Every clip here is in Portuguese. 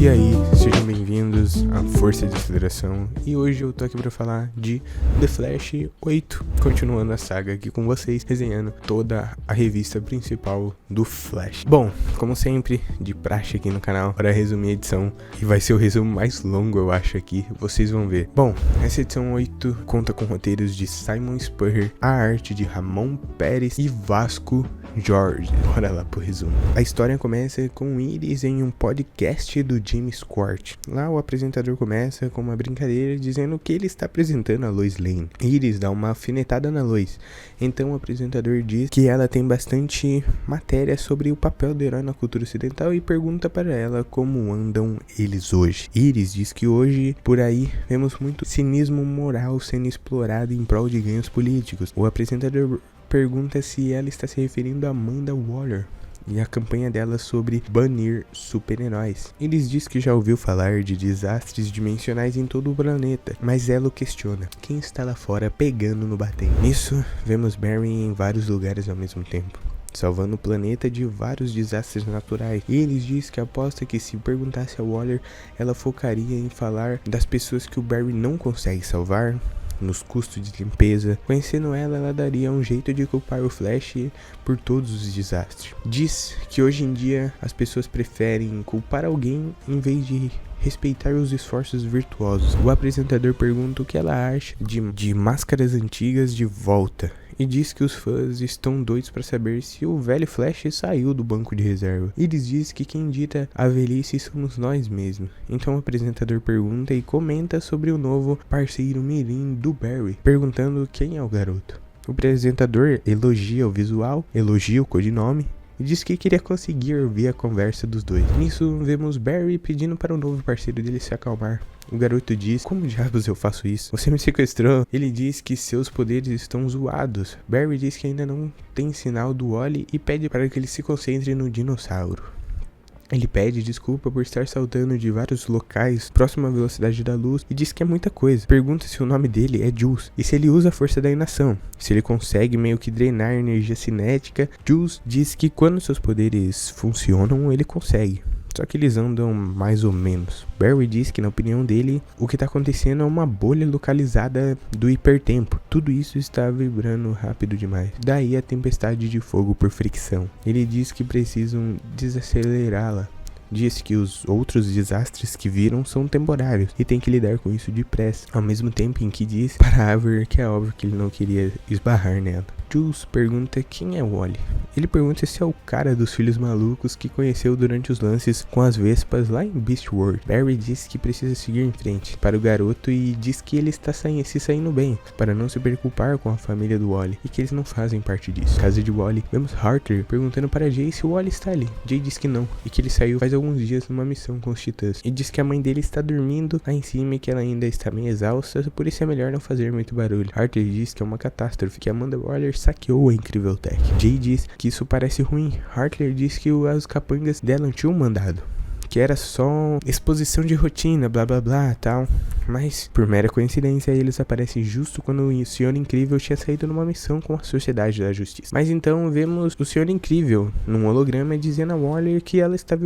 E aí, sejam bem-vindos à Força de Aceleração. E hoje eu tô aqui pra falar de The Flash 8, continuando a saga aqui com vocês, resenhando toda a revista principal do Flash. Bom, como sempre, de praxe aqui no canal, para resumir a edição, e vai ser o resumo mais longo, eu acho, aqui, vocês vão ver. Bom, essa edição 8 conta com roteiros de Simon Spurrier, a arte de Ramon Pérez e Vasco Jorge. Bora lá pro resumo. A história começa com Iris em um podcast do James Quart. Lá o apresentador começa com uma brincadeira dizendo que ele está apresentando a Lois Lane. Iris dá uma alfinetada na Lois. Então o apresentador diz que ela tem bastante matéria sobre o papel do herói na cultura ocidental e pergunta para ela como andam eles hoje. Iris diz que hoje, por aí, vemos muito cinismo moral sendo explorado em prol de ganhos políticos. O apresentador pergunta se ela está se referindo a Amanda Waller e a campanha dela sobre banir super-heróis. Eles diz que já ouviu falar de desastres dimensionais em todo o planeta, mas ela o questiona. Quem está lá fora pegando no batente? Nisso, vemos Barry em vários lugares ao mesmo tempo, salvando o planeta de vários desastres naturais. E eles diz que aposta que se perguntasse a Waller, ela focaria em falar das pessoas que o Barry não consegue salvar, nos custos de limpeza. Conhecendo ela, ela daria um jeito de culpar o Flash por todos os desastres. Diz que hoje em dia as pessoas preferem culpar alguém em vez de respeitar os esforços virtuosos. O apresentador pergunta o que ela acha de máscaras antigas de volta e diz que os fãs estão doidos para saber se o velho Flash saiu do banco de reserva. Eles diz que quem dita a velhice somos nós mesmos. Então o apresentador pergunta e comenta sobre o novo parceiro mirim do Barry, perguntando quem é o garoto. O apresentador elogia o visual, elogia o codinome e diz que queria conseguir ouvir a conversa dos dois. Nisso, vemos Barry pedindo para o novo parceiro dele se acalmar. O garoto diz: como diabos eu faço isso? Você me sequestrou. Ele diz que seus poderes estão zoados. Barry diz que ainda não tem sinal do Wally e pede para que ele se concentre no dinossauro. Ele pede desculpa por estar saltando de vários locais próximo à velocidade da luz e diz que é muita coisa. Pergunta se o nome dele é Jules e se ele usa a força da inação, se ele consegue meio que drenar energia cinética. Jules diz que quando seus poderes funcionam, ele consegue. Só que eles andam mais ou menos. Barry diz que, na opinião dele, o que está acontecendo é uma bolha localizada do hipertempo. Tudo isso está vibrando rápido demais. Daí a tempestade de fogo por fricção. Ele diz que precisam desacelerá-la. Diz que os outros desastres que viram são temporários e tem que lidar com isso depressa. Ao mesmo tempo em que diz para Avery que é óbvio que ele não queria esbarrar nela. Jules pergunta quem é o Wally. Ele pergunta se é o cara dos filhos malucos que conheceu durante os lances com as vespas lá em Beast World. Barry diz que precisa seguir em frente para o garoto e diz que ele está se saindo bem, para não se preocupar com a família do Wally e que eles não fazem parte disso. Casa de Wally, vemos Hartley perguntando para Jay se o Wally está ali. Jay diz que não e que ele saiu faz alguns dias numa missão com os Titãs e diz que a mãe dele está dormindo lá em cima e que ela ainda está meio exausta, por isso é melhor não fazer muito barulho. Hartley diz que é uma catástrofe, que Amanda Waller saqueou a Incrível Tech. Jay diz que isso parece ruim. Hartley diz que os capangas dela tinham mandado, que era só exposição de rotina, blá blá blá tal. Mas, por mera coincidência, eles aparecem justo quando o Senhor Incrível tinha saído numa missão com a Sociedade da Justiça. Mas então vemos o Senhor Incrível num holograma dizendo a Waller que ela está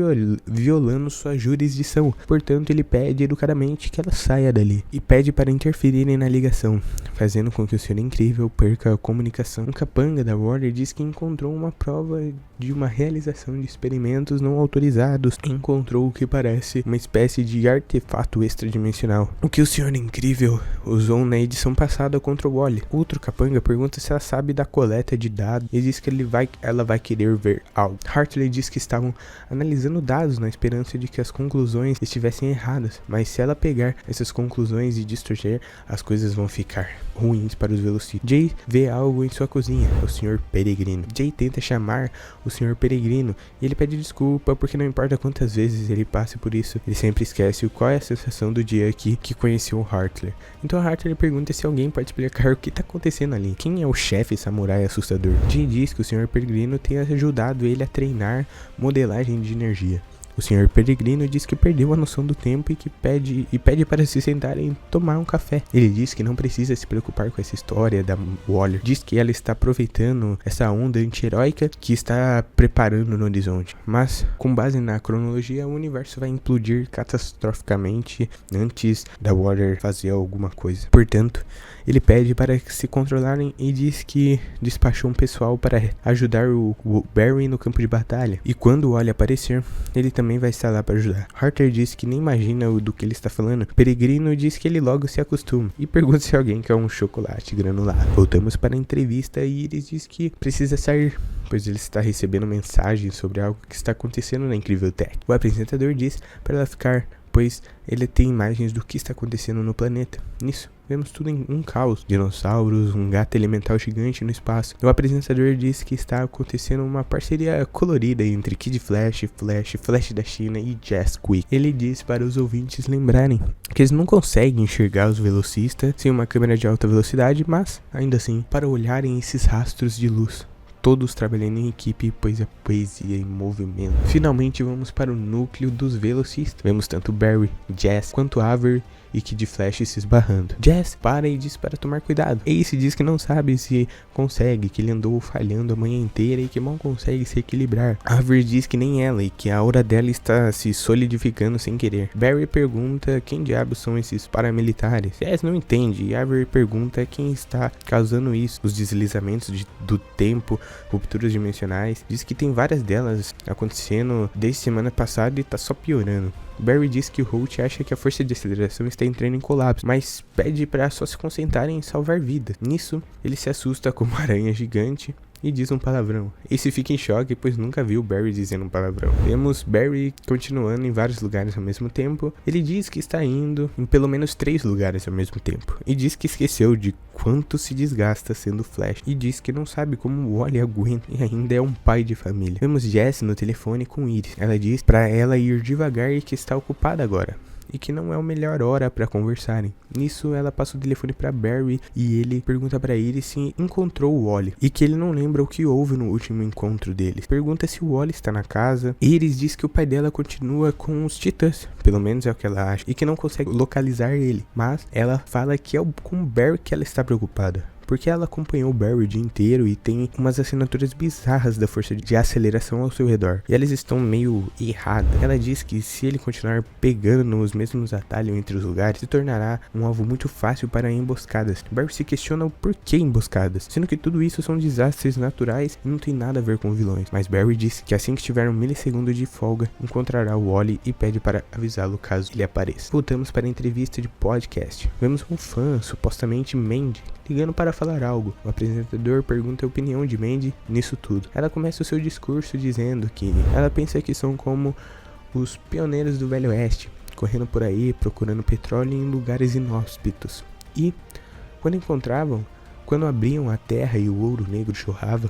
violando sua jurisdição. Portanto, ele pede educadamente que ela saia dali e pede para interferirem na ligação, fazendo com que o Senhor Incrível perca a comunicação. Um capanga da Waller diz que encontrou uma prova de uma realização de experimentos não autorizados. Encontrou o que parece uma espécie de artefato extradimensional, o que o Senhor Incrível usou na edição passada contra o Wally. Outro capanga pergunta se ela sabe da coleta de dados e diz que ela vai querer ver algo. Hartley diz que estavam analisando dados na esperança de que as conclusões estivessem erradas, mas se ela pegar essas conclusões e distorcer, as coisas vão ficar ruins para os Velocities. Jay vê algo em sua cozinha, o Sr. Peregrino. Jay tenta chamar o Sr. Peregrino e ele pede desculpa porque não importa quantas vezes ele passe por isso, ele sempre esquece qual é a sensação do dia que conheceu o Hartley. Então Hartley pergunta se alguém pode explicar o que está acontecendo ali. Quem é o chefe samurai assustador? Jay diz que o Sr. Peregrino tem ajudado ele a treinar modelagem de energia. O Sr. Peregrino diz que perdeu a noção do tempo e pede para se sentarem e tomar um café. Ele diz que não precisa se preocupar com essa história da Waller. Diz que ela está aproveitando essa onda anti-heróica que está preparando no horizonte. Mas, com base na cronologia, o universo vai implodir catastroficamente antes da Waller fazer alguma coisa. Portanto, ele pede para se controlarem e diz que despachou um pessoal para ajudar o Barry no campo de batalha. E quando o Wally aparecer, ele também vai estar lá para ajudar. Harter diz que nem imagina do que ele está falando. Peregrino diz que ele logo se acostuma e pergunta se alguém quer um chocolate granulado. Voltamos para a entrevista e Iris diz que precisa sair, pois ele está recebendo mensagens sobre algo que está acontecendo na Incrível Tech. O apresentador diz para ela ficar, pois ele tem imagens do que está acontecendo no planeta. Nisso, vemos tudo em um caos. Dinossauros, um gato elemental gigante no espaço. O apresentador diz que está acontecendo uma parceria colorida entre Kid Flash, Flash da China e Jazz Quick. Ele diz para os ouvintes lembrarem que eles não conseguem enxergar os velocistas sem uma câmera de alta velocidade, mas, ainda assim, para olharem esses rastros de luz. Todos trabalhando em equipe, pois a poesia em movimento. Finalmente vamos para o núcleo dos velocistas. Vemos tanto Barry, Jazz, quanto Avery e Kid Flash se esbarrando. Jazz para e diz para tomar cuidado. Ace diz que não sabe se consegue, que ele andou falhando a manhã inteira e que mal consegue se equilibrar. Avery diz que nem ela e que a aura dela está se solidificando sem querer. Barry pergunta quem diabos são esses paramilitares. Jazz não entende e Avery pergunta quem está causando isso. Os deslizamentos do tempo, rupturas dimensionais. Diz que tem várias delas acontecendo desde semana passada e tá só piorando. Barry diz que o Holt acha que a força de aceleração está entrando em colapso, mas pede para só se concentrarem em salvar vidas. Nisso, ele se assusta com uma aranha gigante e diz um palavrão. Ace fica em choque, pois nunca viu Barry dizendo um palavrão. Vemos Barry continuando em vários lugares ao mesmo tempo. Ele diz que está indo em pelo menos 3 lugares ao mesmo tempo. E diz que esqueceu de quanto se desgasta sendo Flash. E diz que não sabe como o Wally aguenta e ainda é um pai de família. Vemos Jess no telefone com Iris. Ela diz para ela ir devagar e que está ocupada agora. E que não é a melhor hora para conversarem. Nisso, ela passa o telefone para Barry e ele pergunta para Iris se encontrou o Wally e que ele não lembra o que houve no último encontro deles. Pergunta se o Wally está na casa. Iris diz que o pai dela continua com os Titãs, pelo menos é o que ela acha, e que não consegue localizar ele, mas ela fala que é com Barry que ela está preocupada. Porque ela acompanhou o Barry o dia inteiro e tem umas assinaturas bizarras da força de aceleração ao seu redor. E elas estão meio erradas. Ela diz que se ele continuar pegando os mesmos atalhos entre os lugares, se tornará um alvo muito fácil para emboscadas. Barry se questiona o porquê emboscadas, sendo que tudo isso são desastres naturais e não tem nada a ver com vilões. Mas Barry diz que assim que tiver um milissegundo de folga, encontrará o Wally e pede para avisá-lo caso ele apareça. Voltamos para a entrevista de podcast. Vemos um fã, supostamente Mandy, ligando para falar algo. O apresentador pergunta a opinião de Mandy nisso tudo. Ela começa o seu discurso dizendo que ela pensa que são como os pioneiros do Velho Oeste, correndo por aí procurando petróleo em lugares inóspitos. E, quando abriam a terra e o ouro negro chorrava,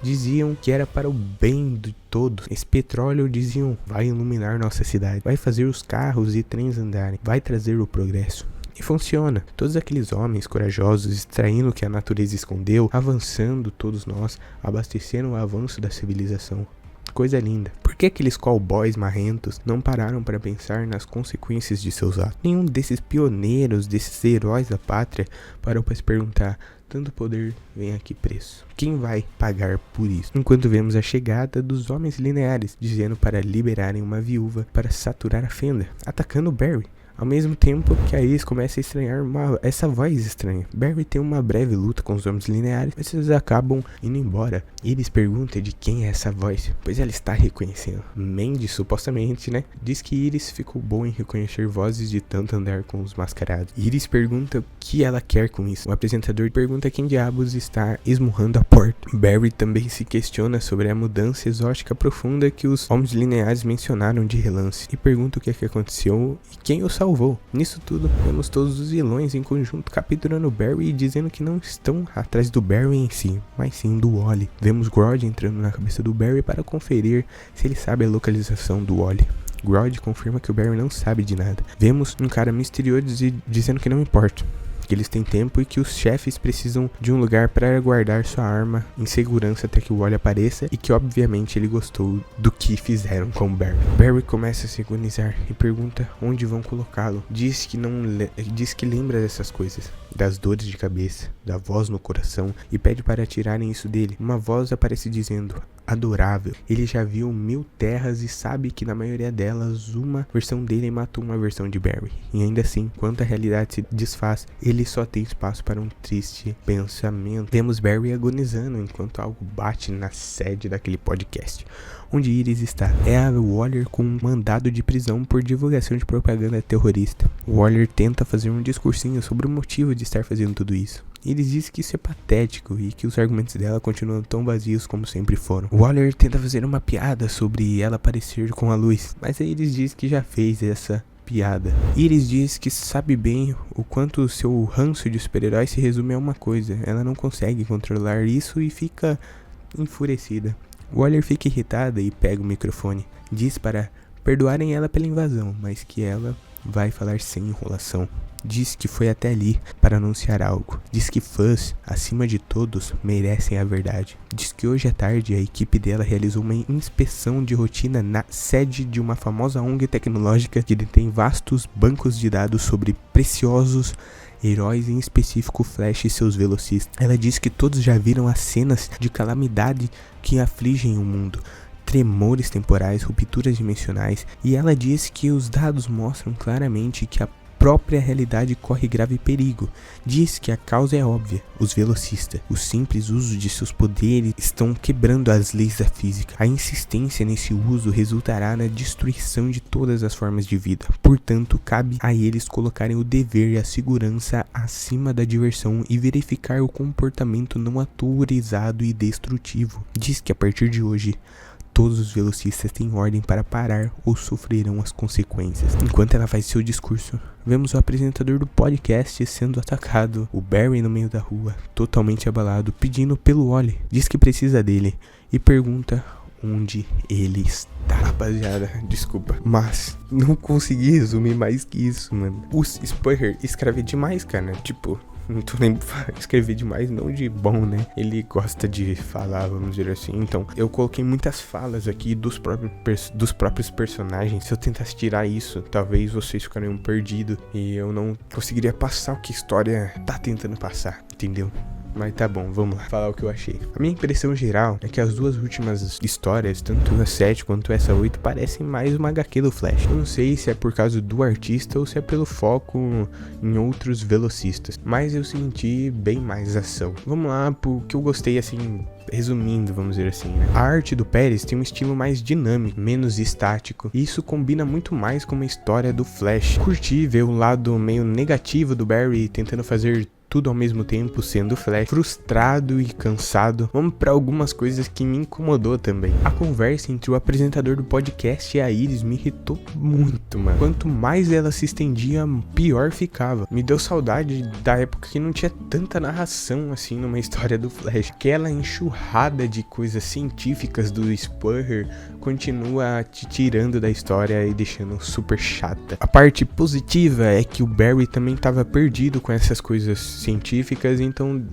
diziam que era para o bem de todos. Esse petróleo, diziam, vai iluminar nossa cidade, vai fazer os carros e trens andarem, vai trazer o progresso. E funciona. Todos aqueles homens corajosos extraindo o que a natureza escondeu, avançando todos nós, abastecendo o avanço da civilização. Coisa linda. Por que aqueles cowboys marrentos não pararam para pensar nas consequências de seus atos? Nenhum desses pioneiros, desses heróis da pátria, parou para se perguntar: tanto poder vem a que preço? Quem vai pagar por isso? Enquanto vemos a chegada dos homens lineares, dizendo para liberarem uma viúva para saturar a fenda, atacando Barry. Ao mesmo tempo que a Iris começa a estranhar essa voz estranha. Barry tem uma breve luta com os homens lineares, mas eles acabam indo embora. Iris pergunta de quem é essa voz, pois ela está reconhecendo. Mandy, supostamente, diz que Iris ficou boa em reconhecer vozes de tanto andar com os mascarados. Iris pergunta o que ela quer com isso. O apresentador pergunta quem diabos está esmurrando a porta. Barry também se questiona sobre a mudança exótica profunda que os homens lineares mencionaram de relance, e pergunta o que aconteceu e quem o salvou. Nisso tudo, vemos todos os vilões em conjunto capturando Barry e dizendo que não estão atrás do Barry em si, mas sim do Wally. Vemos Grodd entrando na cabeça do Barry para conferir se ele sabe a localização do Wally. Grodd confirma que o Barry não sabe de nada. Vemos um cara misterioso dizendo que não importa, que eles têm tempo e que os chefes precisam de um lugar para guardar sua arma em segurança até que o Wally apareça, e que obviamente ele gostou do que fizeram com o Barry. Barry começa a se agonizar e pergunta onde vão colocá-lo. Diz que lembra dessas coisas, das dores de cabeça, da voz no coração, e pede para tirarem isso dele. Uma voz aparece dizendo: adorável. Ele já viu 1000 terras e sabe que na maioria delas uma versão dele matou uma versão de Barry. E ainda assim, quando a realidade se desfaz, ele só tem espaço para um triste pensamento. Vemos Barry agonizando enquanto algo bate na sede daquele podcast, onde Iris está. É a Waller com um mandado de prisão por divulgação de propaganda terrorista. Waller tenta fazer um discursinho sobre o motivo de estar fazendo tudo isso. Iris diz que isso é patético e que os argumentos dela continuam tão vazios como sempre foram. Waller tenta fazer uma piada sobre ela parecer com a luz, mas a Iris diz que já fez essa piada. Iris diz que sabe bem o quanto o seu ranço de super-herói se resume a uma coisa: ela não consegue controlar isso e fica enfurecida. Waller fica irritada e pega o microfone. Diz para perdoarem ela pela invasão, mas que ela vai falar sem enrolação. Diz que foi até ali para anunciar algo. Diz que fãs, acima de todos, merecem a verdade. Diz que hoje à tarde a equipe dela realizou uma inspeção de rotina na sede de uma famosa ONG tecnológica que detém vastos bancos de dados sobre preciosos heróis, em específico Flash e seus velocistas. Ela diz que todos já viram as cenas de calamidade que afligem o mundo. Tremores temporais, rupturas dimensionais, e ela diz que os dados mostram claramente que a própria realidade corre grave perigo. Diz que a causa é óbvia: os velocistas. O simples uso de seus poderes estão quebrando as leis da física. A insistência nesse uso resultará na destruição de todas as formas de vida. Portanto, cabe a eles colocarem o dever e a segurança acima da diversão e verificar o comportamento não autorizado e destrutivo. Diz que a partir de hoje todos os velocistas têm ordem para parar ou sofrerão as consequências. Enquanto ela faz seu discurso, vemos o apresentador do podcast sendo atacado. O Barry no meio da rua, totalmente abalado, pedindo pelo Wally. Diz que precisa dele e pergunta onde ele está. Rapaziada, desculpa, mas não consegui resumir mais que isso, mano. O Spurrier escreve demais, cara. Tipo, não tô nem escrever demais, não de bom, né? Ele gosta de falar, vamos dizer assim. Então, eu coloquei muitas falas aqui dos próprios personagens. Se eu tentasse tirar isso, talvez vocês ficariam perdidos e eu não conseguiria passar o que a história tá tentando passar, entendeu? Mas tá bom, vamos lá, falar o que eu achei. A minha impressão geral é que as duas últimas histórias, tanto a 7 quanto essa 8, parecem mais uma HQ do Flash. Não sei se é por causa do artista ou se é pelo foco em outros velocistas, mas eu senti bem mais ação. Vamos lá pro que eu gostei, assim, resumindo, vamos dizer assim, né? A arte do Pérez tem um estilo mais dinâmico, menos estático, e isso combina muito mais com uma história do Flash. Curti ver o lado meio negativo do Barry tentando fazer tudo ao mesmo tempo, sendo Flash, frustrado e cansado. Vamos para algumas coisas que me incomodou também. A conversa entre o apresentador do podcast e a Iris me irritou muito, mano. Quanto mais ela se estendia, pior ficava. Me deu saudade da época que não tinha tanta narração assim numa história do Flash. Aquela enxurrada de coisas científicas do Spurrier continua te tirando da história e deixando super chata. A parte positiva é que o Barry também tava perdido com essas coisas científicas, então,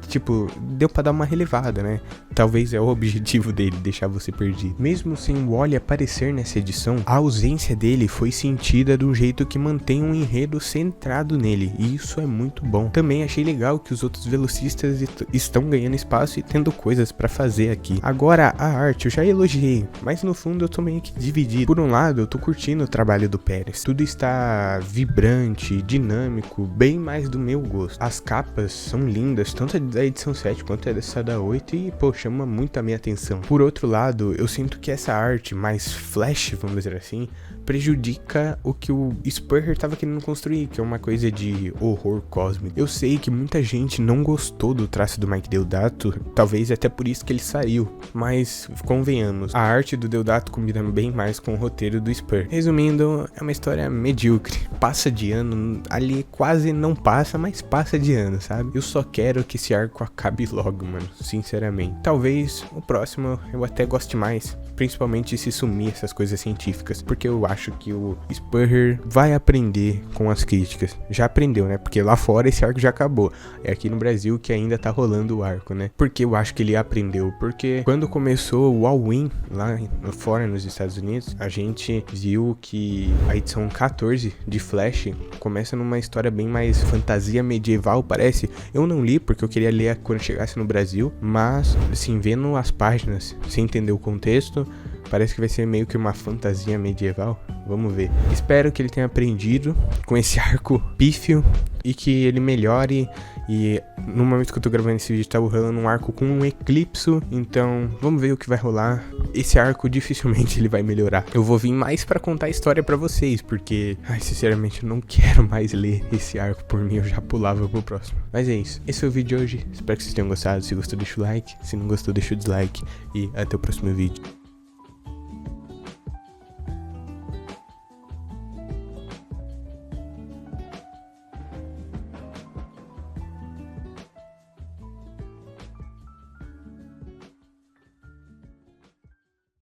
tipo, deu pra dar uma relevada, né? Talvez é o objetivo dele, deixar você perdido. Mesmo sem o Wally aparecer nessa edição, a ausência dele foi sentida de um jeito que mantém um enredo centrado nele, e isso é muito bom. Também achei legal que os outros velocistas estão ganhando espaço e tendo coisas pra fazer aqui. Agora, a arte eu já elogiei, mas no fundo eu tô meio que dividido. Por um lado, eu tô curtindo o trabalho do Pérez. Tudo está vibrante, dinâmico, bem mais do meu gosto. As capas são lindas, tanto a da edição 7 quanto a dessa da 8, e, pô, chama muito a minha atenção. Por outro lado, eu sinto que essa arte mais flash, vamos dizer assim, prejudica o que o Spurrier tava querendo construir, que é uma coisa de horror cósmico. Eu sei que muita gente não gostou do traço do Mike Deodato, talvez até por isso que ele saiu, mas convenhamos, a arte do Deodato combina bem mais com o roteiro do Spurrier. Resumindo, é uma história medíocre, passa de ano, ali quase não passa, mas passa de ano, sabe? Eu só quero que esse arco acabe logo, mano, sinceramente. Talvez o próximo eu até goste mais, principalmente se sumir essas coisas científicas, porque eu acho que o Spurrier vai aprender com as críticas. Já aprendeu, né? Porque lá fora esse arco já acabou. É aqui no Brasil que ainda tá rolando o arco, né? Porque eu acho que ele aprendeu, porque quando começou o All-In lá fora nos Estados Unidos, a gente viu que a edição 14 de Flash começa numa história bem mais fantasia medieval, parece. Eu não li porque eu queria ler quando chegasse no Brasil, mas assim, vendo as páginas, sem entender o contexto, parece que vai ser meio que uma fantasia medieval. Vamos ver. Espero que ele tenha aprendido com esse arco pífio e que ele melhore. E no momento que eu tô gravando esse vídeo, tá rolando um arco com um eclipse. Então, vamos ver o que vai rolar. Esse arco dificilmente ele vai melhorar. Eu vou vir mais pra contar a história pra vocês, porque, sinceramente, eu não quero mais ler esse arco. Por mim, eu já pulava pro próximo. Mas é isso. Esse foi o vídeo de hoje. Espero que vocês tenham gostado. Se gostou, deixa o like. Se não gostou, deixa o dislike. E até o próximo vídeo.